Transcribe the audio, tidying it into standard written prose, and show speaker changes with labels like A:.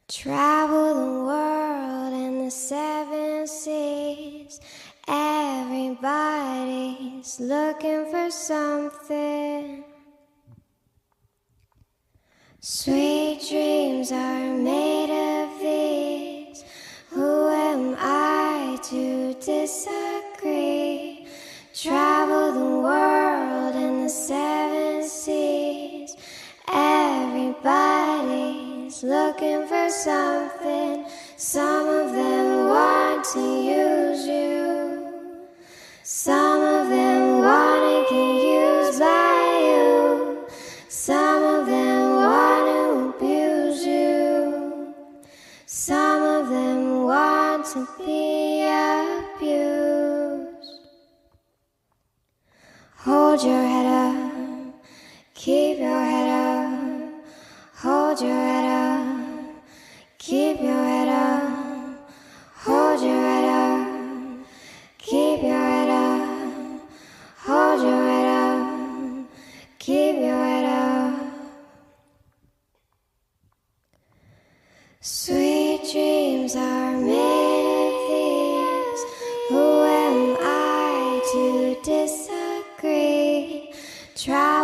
A: Travel the world and the seven seas. Everybody's looking for something. Sweet dreams are made of these. Who am I to disagree? Travel the world and the seven seas. Everybody's looking for something. Some of them want to use you. Some of them want to get used by you. Some of them want to abuse you. Some of them want to be abused. Hold your head up, keep your head up. Hold your head up, keep your head up. Hold your head up, keep your head up. Hold your head up, keep your head up. Sweet dreams are made of these. Who am I to disagree? Try